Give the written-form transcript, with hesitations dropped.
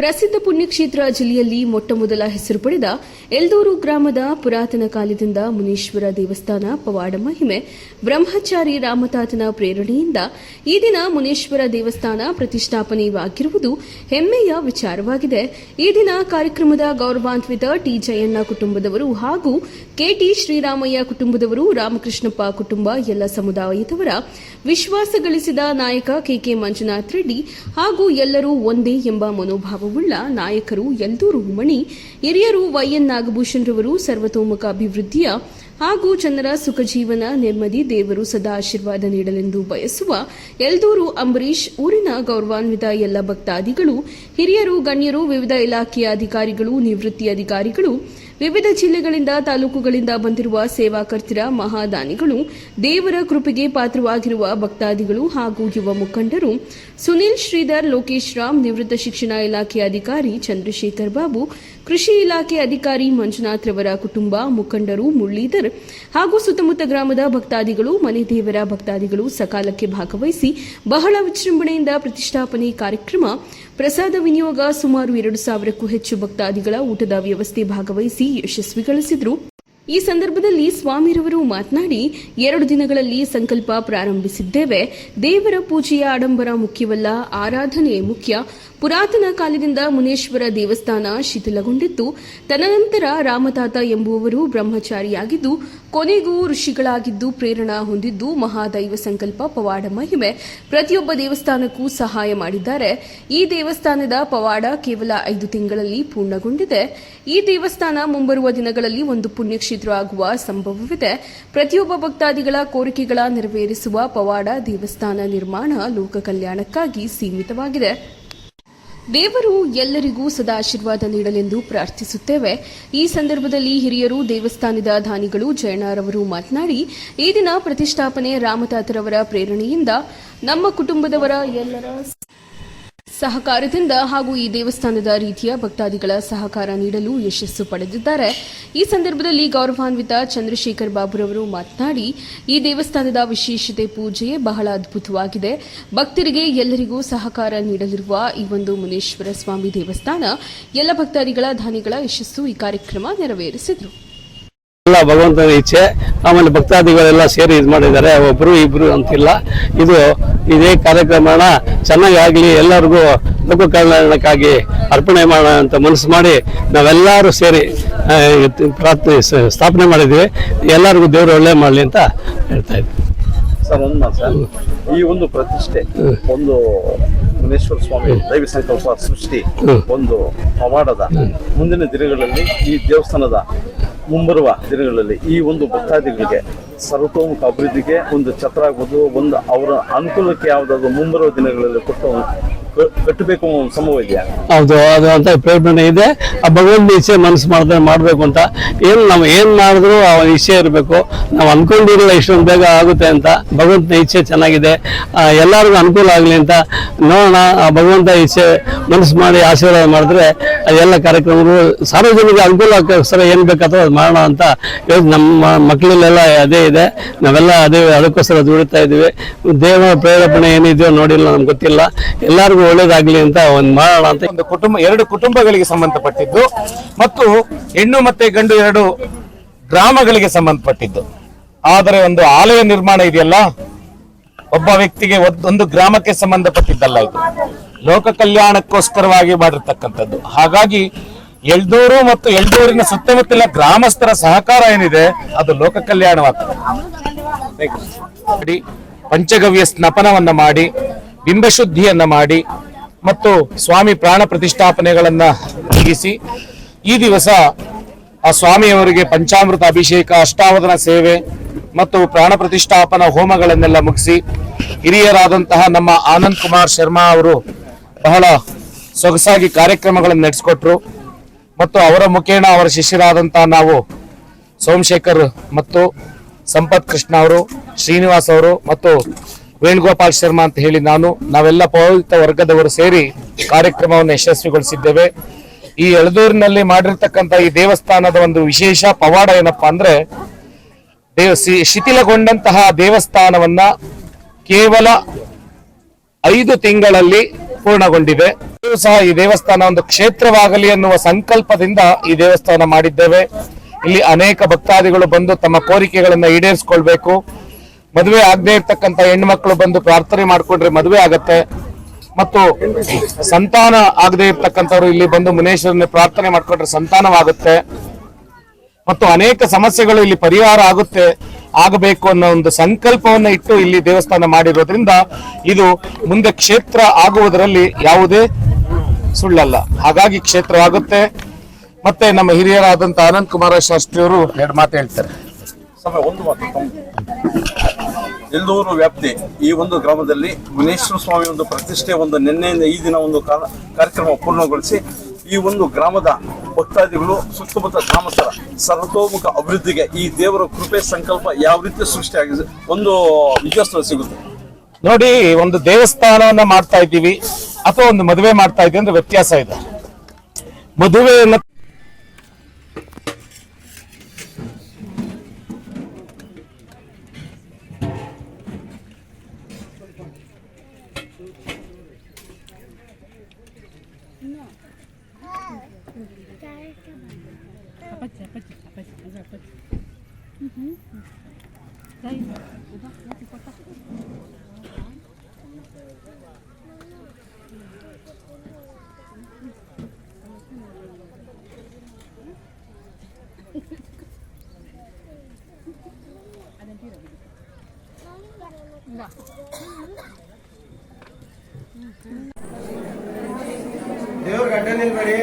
ಪ್ರಸಿದ್ಧ ಪುಣ್ಯಕ್ಷೇತ್ರ ಜಿಲ್ಲೆಯಲ್ಲಿ ಮೊಟ್ಟಮೊದಲ ಹೆಸರು ಪಡೆದ ಎಲ್ದೂರು ಗ್ರಾಮದ ಪುರಾತನ ಕಾಲದಿಂದ ಮುನೀಶ್ವರ ದೇವಸ್ಥಾನ ಪವಾಡ ಮಹಿಮೆ ಬ್ರಹ್ಮಚಾರಿ ರಾಮತಾತನ ಪ್ರೇರಣೆಯಿಂದ ಈ ದಿನ ಮುನೀಶ್ವರ ದೇವಸ್ಥಾನ ಪ್ರತಿಷ್ಠಾಪನೆಯಾಗಿರುವುದು ಹೆಮ್ಮೆಯ ವಿಚಾರವಾಗಿದೆ. ಈ ದಿನ ಕಾರ್ಯಕ್ರಮದ ಗೌರವಾನ್ವಿತ ಟಿ ಜಯಣ್ಣ ಕುಟುಂಬದವರು ಹಾಗೂ ಕೆಟಿ ಶ್ರೀರಾಮಯ್ಯ ಕುಟುಂಬದವರು, ರಾಮಕೃಷ್ಣಪ್ಪ ಕುಟುಂಬ, ಎಲ್ಲ ಸಮುದಾಯದವರ ವಿಶ್ವಾಸ ಗಳಿಸಿದ ನಾಯಕ ಕೆಕೆ ಮಂಜುನಾಥ್ ರೆಡ್ಡಿ ಹಾಗೂ ಎಲ್ಲರೂ ಒಂದೇ ಎಂಬ ಮನೋಭಾವವುಳ್ಳ ನಾಯಕರು ಎಲ್ದೂರು ಮಣಿ ಹಿರಿಯರು ವೈಎನ್ ನಾಗಭೂಷಣ್ ರವರು ಸರ್ವತೋಮುಖ ಅಭಿವೃದ್ಧಿಯ ಹಾಗೂ ಜನರ ಸುಖಜೀವನ ನೆಮ್ಮದಿ ದೇವರು ಸದಾ ಆಶೀರ್ವಾದ ನೀಡಲೆಂದು ಬಯಸುವ ಎಲ್ದೂರು ಅಂಬರೀಶ್ ಊರಿನ ಗೌರವಾನ್ವಿತ ಎಲ್ಲ ಭಕ್ತಾದಿಗಳು, ಹಿರಿಯರು, ಗಣ್ಯರು, ವಿವಿಧ ಇಲಾಖೆಯ ಅಧಿಕಾರಿಗಳು, ನಿವೃತ್ತಿ ಅಧಿಕಾರಿಗಳು, ವಿವಿಧ ಜಿಲ್ಲೆಗಳಿಂದ ತಾಲೂಕುಗಳಿಂದ ಬಂದಿರುವ ಸೇವಾಕರ್ತರ, ಮಹಾದಾನಿಗಳು, ದೇವರ ಕೃಪೆಗೆ ಪಾತ್ರವಾಗಿರುವ ಭಕ್ತಾದಿಗಳು ಹಾಗೂ ಯುವ ಮುಖಂಡರು, ಸುನಿಲ್ ಶ್ರೀಧರ್, ಲೋಕೇಶ್ ರಾಮ್, ನಿವೃತ್ತ ಶಿಕ್ಷಣ ಇಲಾಖೆ ಅಧಿಕಾರಿ ಚಂದ್ರಶೇಖರ್ ಬಾಬು, ಕೃಷಿ ಇಲಾಖೆ ಅಧಿಕಾರಿ ಮಂಜುನಾಥ್ ರವರ ಕುಟುಂಬ ಮುಖಂಡರು, ಮುರಳೀಧರ್ ಹಾಗೂ ಸುತ್ತಮುತ್ತ ಗ್ರಾಮದ ಭಕ್ತಾದಿಗಳು, ಮನೆ ದೇವರ ಭಕ್ತಾದಿಗಳು ಸಕಾಲಕ್ಕೆ ಭಾಗವಹಿಸಿ ಬಹಳ ವಿಜೃಂಭಣೆಯಿಂದ ಪ್ರತಿಷ್ಠಾಪನೆ ಕಾರ್ಯಕ್ರಮ, ಪ್ರಸಾದ ವಿನಿಯೋಗ, ಸುಮಾರು 2,000ಕ್ಕೂ ಹೆಚ್ಚು ಭಕ್ತಾದಿಗಳ ಊಟದ ವ್ಯವಸ್ಥೆ ಭಾಗವಹಿಸಿ ಯಶಸ್ವಿಗೊಳಿಸಿದರು. ಈ ಸಂದರ್ಭದಲ್ಲಿ ಸ್ವಾಮಿರವರು ಮಾತನಾಡಿ, 2 ದಿನಗಳಲ್ಲಿ ಸಂಕಲ್ಪ ಪ್ರಾರಂಭಿಸಿದ್ದೇವೆ. ದೇವರ ಪೂಜೆಯ ಆಡಂಬರ ಮುಖ್ಯವಲ್ಲ, ಆರಾಧನೆ ಮುಖ್ಯ. ಪುರಾತನ ಕಾಲದಿಂದ ಮುನೇಶ್ವರ ದೇವಸ್ಥಾನ ಶಿಥಿಲಗೊಂಡಿತ್ತು. ತದನಂತರ ರಾಮತಾತ ಎಂಬುವವರು ಬ್ರಹ್ಮಚಾರಿಯಾಗಿದ್ದು ಕೊನೆಗೂ ಋಷಿಗಳಾಗಿದ್ದು ಪ್ರೇರಣಾ ಹೊಂದಿದ್ದು ಮಹಾದೈವ ಸಂಕಲ್ಪ ಪವಾಡ ಮಹಿಮೆ ಪ್ರತಿಯೊಬ್ಬ ದೇವಸ್ಥಾನಕ್ಕೂ ಸಹಾಯ ಮಾಡಿದ್ದಾರೆ. ಈ ದೇವಸ್ಥಾನದ ಪವಾಡ ಕೇವಲ 5 ತಿಂಗಳಲ್ಲಿ ಪೂರ್ಣಗೊಂಡಿದೆ. ಈ ದೇವಸ್ಥಾನ ಮುಂಬರುವ ದಿನಗಳಲ್ಲಿ ಒಂದು ಪುಣ್ಯಕ್ಷೇತ್ರ ಆಗುವ ಸಂಭವವಿದೆ. ಪ್ರತಿಯೊಬ್ಬ ಭಕ್ತಾದಿಗಳ ಕೋರಿಕೆಗಳ ನೆರವೇರಿಸುವ ಪವಾಡ ದೇವಸ್ಥಾನ ನಿರ್ಮಾಣ ಲೋಕ ಕಲ್ಯಾಣಕ್ಕಾಗಿ ಸೀಮಿತವಾಗಿದೆ. ದೇವರು ಎಲ್ಲರಿಗೂ ಸದಾ ಆಶೀರ್ವಾದ ನೀಡಲೆಂದು ಪ್ರಾರ್ಥಿಸುತ್ತೇವೆ. ಈ ಸಂದರ್ಭದಲ್ಲಿ ಹಿರಿಯರು, ದೇವಸ್ಥಾನದ ದಾನಿಗಳು ಜಯಣ್ಣರವರು ಮಾತನಾಡಿ, ಈ ದಿನ ಪ್ರತಿಷ್ಠಾಪನೆ ರಾಮತಾತರವರ ಪ್ರೇರಣೆಯಿಂದ ನಮ್ಮ ಕುಟುಂಬದವರ ಎಲ್ಲರ ಸಹಕಾರದಿಂದ ಹಾಗೂ ಈ ದೇವಸ್ಥಾನದ ರೀತಿಯ ಭಕ್ತಾದಿಗಳ ಸಹಕಾರ ನೀಡಲು ಯಶಸ್ಸು ಪಡೆದಿದ್ದಾರೆ. ಈ ಸಂದರ್ಭದಲ್ಲಿ ಗೌರವಾನ್ವಿತ ಚಂದ್ರಶೇಖರ್ ಬಾಬುರವರು ಮಾತನಾಡಿ, ಈ ದೇವಸ್ಥಾನದ ವಿಶೇಷತೆ ಪೂಜೆ ಬಹಳ ಅದ್ಭುತವಾಗಿದೆ. ಭಕ್ತರಿಗೆ ಎಲ್ಲರಿಗೂ ಸಹಕಾರ ನೀಡಲಿರುವ ಈ ಒಂದು ಮುನೇಶ್ವರ ಸ್ವಾಮಿ ದೇವಸ್ಥಾನ ಎಲ್ಲ ಭಕ್ತಾದಿಗಳ ದಾನಿಗಳ ಯಶಸ್ಸು ಈ ಕಾರ್ಯಕ್ರಮ ನೆರವೇರಿಸಿದರು. ಎಲ್ಲ ಭಗವಂತನ ಇಚ್ಛೆ. ಆಮೇಲೆ ಭಕ್ತಾದಿಗಳೆಲ್ಲ ಸೇರಿ ಇದು ಮಾಡಿದ್ದಾರೆ, ಒಬ್ರು ಇಬ್ರು ಅಂತಿಲ್ಲ. ಇದೇ ಕಾರ್ಯಕ್ರಮನ ಚೆನ್ನಾಗಿ ಆಗಲಿ, ಎಲ್ಲರಿಗೂ ಲೋಕ ಕಲ್ಯಾಣಕ್ಕಾಗಿ ಅರ್ಪಣೆ ಮಾಡೋಣ ಅಂತ ಮನಸ್ಸು ಮಾಡಿ ನಾವೆಲ್ಲರೂ ಸೇರಿ ಸ್ಥಾಪನೆ ಮಾಡಿದ್ವಿ. ಎಲ್ಲರಿಗೂ ದೇವರು ಒಳ್ಳೆ ಮಾಡಲಿ ಅಂತ ಹೇಳ್ತಾ ಇದ್ವಿ. ಸರ್, ಈ ಒಂದು ಪ್ರತಿಷ್ಠೆ, ಒಂದು ಮುನೇಶ್ವರ ಸ್ವಾಮಿ ದೈವ ಸಂಕಲ್ಪ ಸೃಷ್ಟಿ, ಒಂದು ಪವಾಡದ ಮುಂದಿನ ದಿನಗಳಲ್ಲಿ ಈ ದೇವಸ್ಥಾನದ ಮುಂಬರುವ ದಿನಗಳಲ್ಲಿ ಈ ಒಂದು ಭಕ್ತಾದಿಗಳಿಗೆ ಸರ್ವತೋಮುಖ ಅಭಿವೃದ್ಧಿಗೆ ಒಂದು ಛತ್ರ ಆಗ್ಬೋದು, ಒಂದು ಅವರ ಅನುಕೂಲಕ್ಕೆ ಯಾವುದಾದ್ರು ಮುಂಬರುವ ದಿನಗಳಲ್ಲಿ ಕಟ್ಟಬೇಕು ಒಂದು ಸಂಭವ ಇದೆಯಾ? ಹೌದು, ಅದು ಅಂತ ಪ್ರೇರಣೆ ಇದೆ. ಆ ಭಗವಂತ ಇಚ್ಛೆ ಮನಸ್ಸು ಮಾಡ್ಬೇಕು ಅಂತ. ನಾವು ಏನ್ ಮಾಡಿದ್ರು ಅವನ ಇಚ್ಛೆ ಇರಬೇಕು. ನಾವು ಅನ್ಕೊಂಡಿರಲಿಲ್ಲ ಇಷ್ಟೊಂದು ಬೇಗ ಆಗುತ್ತೆ ಅಂತ. ಭಗವಂತನ ಇಚ್ಛೆ ಚೆನ್ನಾಗಿದೆ, ಎಲ್ಲರಿಗೂ ಅನುಕೂಲ ಆಗಲಿ ಅಂತ ನೋಡೋಣ. ಆ ಭಗವಂತ ಇಚ್ಛೆ ಮನಸ್ಸು ಮಾಡಿ ಆಶೀರ್ವಾದ ಮಾಡಿದ್ರೆ ಅದೆಲ್ಲ ಕಾರ್ಯಕ್ರಮಗಳು ಸಾರ್ವಜನಿಕ ಅನುಕೂಲಕ್ಕೋಸ್ಕರ ಏನ್ ಬೇಕಾದ್ರೂ ಅದು ಮಾಡೋಣ ಅಂತ ನಮ್ಮ ಮಕ್ಕಳಲ್ಲೆಲ್ಲ ಅದೇ ಇದೆ. ನಾವೆಲ್ಲ ಅದಕ್ಕೋಸ್ಕರ ದುಡಿತಾ ಇದೀವಿ. ದೇವರ ಪ್ರೇರೇಪಣೆ ಏನಿದೆಯೋ ನೋಡಿಲ್ಲ, ನಮ್ಗೆ ಗೊತ್ತಿಲ್ಲ. ಎಲ್ಲರಿಗೂ ಒಳ್ಳೇದಾಗ್ಲಿ ಅಂತ ಒಂದು ಮಾಡೋಣ ಅಂತ. ಒಂದು ಕುಟುಂಬ, 2 ಕುಟುಂಬಗಳಿಗೆ ಸಂಬಂಧಪಟ್ಟಿದ್ದು ಮತ್ತು ಹೆಣ್ಣು ಮತ್ತೆ ಗಂಡು 2 ಗ್ರಾಮಗಳಿಗೆ ಸಂಬಂಧಪಟ್ಟಿದ್ದು. ಆದರೆ ಒಂದು ಆಲಯ ನಿರ್ಮಾಣ ಇದೆಯಲ್ಲ, ಒಬ್ಬ ವ್ಯಕ್ತಿಗೆ ಒಂದು ಗ್ರಾಮಕ್ಕೆ ಸಂಬಂಧಪಟ್ಟಿದ್ದಲ್ಲ. ಇದು ಲೋಕ ಕಲ್ಯಾಣಕ್ಕೋಸ್ಕರವಾಗಿ ಮಾಡಿರ್ತಕ್ಕಂಥದ್ದು. ಹಾಗಾಗಿ ಎಲ್ದೂರು ಮತ್ತು ಎಲ್ದೂರಿನ ಸುತ್ತಮುತ್ತಲ ಗ್ರಾಮಸ್ಥರ ಸಹಕಾರ ಏನಿದೆ ಅದು ಲೋಕ ಕಲ್ಯಾಣವಾಗ್ತದೆ. ಪಂಚಗವ್ಯ ಸ್ನಪನವನ್ನ ಮಾಡಿ, ಬಿಂಬಶುದ್ಧಿಯನ್ನ ಮಾಡಿ ಮತ್ತು ಸ್ವಾಮಿ ಪ್ರಾಣ ಪ್ರತಿಷ್ಠಾಪನೆಗಳನ್ನ ಮುಗಿಸಿ ಈ ದಿವಸ ಆ ಸ್ವಾಮಿಯವರಿಗೆ ಪಂಚಾಮೃತ ಅಭಿಷೇಕ, ಅಷ್ಟಾವಧಾನ ಸೇವೆ ಮತ್ತು ಪ್ರಾಣ ಪ್ರತಿಷ್ಠಾಪನಾ ಹೋಮಗಳನ್ನೆಲ್ಲ ಮುಗಿಸಿ ಹಿರಿಯರಾದಂತಹ ನಮ್ಮ ಆನಂದ್ ಕುಮಾರ್ ಶರ್ಮಾ ಅವರು ಬಹಳ ಸೊಗಸಾಗಿ ಕಾರ್ಯಕ್ರಮಗಳನ್ನು ನಡೆಸಿಕೊಟ್ರು. ಮತ್ತು ಅವರ ಮುಖೇನ ಅವರ ಶಿಷ್ಯರಾದಂತಹ ನಾವು ಸೋಮಶೇಖರ್ ಮತ್ತು ಸಂಪತ್ ಕೃಷ್ಣ ಅವರು, ಶ್ರೀನಿವಾಸ್ ಅವರು ಮತ್ತು ವೇಣುಗೋಪಾಲ್ ಶರ್ಮಾ ಅಂತ ಹೇಳಿ ನಾವೆಲ್ಲ ಪೌರೋಹಿತ ವರ್ಗದವರು ಸೇರಿ ಕಾರ್ಯಕ್ರಮವನ್ನು ಯಶಸ್ವಿಗೊಳಿಸಿದ್ದೇವೆ. ಈ ಎಳದೂರಿನಲ್ಲಿ ಮಾಡಿರ್ತಕ್ಕಂಥ ಈ ದೇವಸ್ಥಾನದ ಒಂದು ವಿಶೇಷ ಪವಾಡ ಏನಪ್ಪಾ ಅಂದ್ರೆ, ಶಿಥಿಲಗೊಂಡಂತಹ ದೇವಸ್ಥಾನವನ್ನ ಕೇವಲ 5 ತಿಂಗಳಲ್ಲಿ ಪೂರ್ಣಗೊಂಡಿದೆ. ಇದು ಸಹ ಈ ದೇವಸ್ಥಾನ ಒಂದು ಕ್ಷೇತ್ರವಾಗಲಿ ಅನ್ನುವ ಸಂಕಲ್ಪದಿಂದ ಈ ದೇವಸ್ಥಾನ ಮಾಡಿದ್ದೇವೆ. ಇಲ್ಲಿ ಅನೇಕ ಭಕ್ತಾದಿಗಳು ಬಂದು ತಮ್ಮ ಕೋರಿಕೆಗಳನ್ನ ಈಡೇರಿಸಿಕೊಳ್ಬೇಕು. ಮದುವೆ ಆಗದೆ ಇರ್ತಕ್ಕಂಥ ಹೆಣ್ಮಕ್ಳು ಬಂದು ಪ್ರಾರ್ಥನೆ ಮಾಡ್ಕೊಂಡ್ರೆ ಮದುವೆ ಆಗತ್ತೆ. ಮತ್ತು ಸಂತಾನ ಆಗದೆ ಇರ್ತಕ್ಕಂಥವ್ರು ಇಲ್ಲಿ ಬಂದು ಮುನೇಶ್ವರನ ಪ್ರಾರ್ಥನೆ ಮಾಡ್ಕೊಂಡ್ರೆ ಸಂತಾನವಾಗುತ್ತೆ. ಮತ್ತು ಅನೇಕ ಸಮಸ್ಯೆಗಳು ಇಲ್ಲಿ ಪರಿಹಾರ ಆಗಬೇಕು ಅನ್ನೋ ಒಂದು ಸಂಕಲ್ಪವನ್ನ ಇಟ್ಟು ಇಲ್ಲಿ ದೇವಸ್ಥಾನ ಮಾಡಿರೋದ್ರಿಂದ ಇದು ಮುಂದೆ ಕ್ಷೇತ್ರ ಆಗುವುದರಲ್ಲಿ ಯಾವುದೇ ಸುಳ್ಳಲ್ಲ. ಹಾಗಾಗಿ ಕ್ಷೇತ್ರವಾಗುತ್ತೆ. ಮತ್ತೆ ನಮ್ಮ ಹಿರಿಯರಾದಂತ ಅನಂತ್ ಕುಮಾರ ಶಾಸ್ತ್ರಿಯವರು 2 ಮಾತು ಹೇಳ್ತಾರೆ. ಸಮಯ ಒಂದು ಮಾತು. ಎಲ್ದೂರು ವ್ಯಾಪ್ತಿ ಈ ಒಂದು ಗ್ರಾಮದಲ್ಲಿ ಮುನೇಶ್ವರ ಸ್ವಾಮಿ ಒಂದು ಪ್ರತಿಷ್ಠೆ ಒಂದು ನಿನ್ನೆಯಿಂದ ಈ ದಿನ ಒಂದು ಕಾರ್ಯಕ್ರಮ ಪೂರ್ಣಗೊಳಿಸಿ ಈ ಒಂದು ಗ್ರಾಮದ ಭಕ್ತಾದಿಗಳು ಸುತ್ತಮುತ್ತ ಗ್ರಾಮಸ್ಥರ ಸರ್ವತೋಮುಖ ಅಭಿವೃದ್ಧಿಗೆ ಈ ದೇವರ ಕೃಪೆ ಸಂಕಲ್ಪ ಯಾವ ರೀತಿ ಸೃಷ್ಟಿಯಾಗಿದೆ ಒಂದು ವಿಜಯೋತ್ಸವ ಸಿಗುತ್ತೆ ನೋಡಿ. ಒಂದು ದೇವಸ್ಥಾನವನ್ನ ಮಾಡ್ತಾ ಇದ್ದೀವಿ ಅಥವಾ ಒಂದು ಮದುವೆ ಮಾಡ್ತಾ ಇದ್ದೀವಿ ಅಂದ್ರೆ ವ್ಯತ್ಯಾಸ ಇದೆ. ಮದುವೆಯನ್ನ ದೇವ್ರ ಗಡ್ಡ ನಿಲ್ಬೇಡಿ.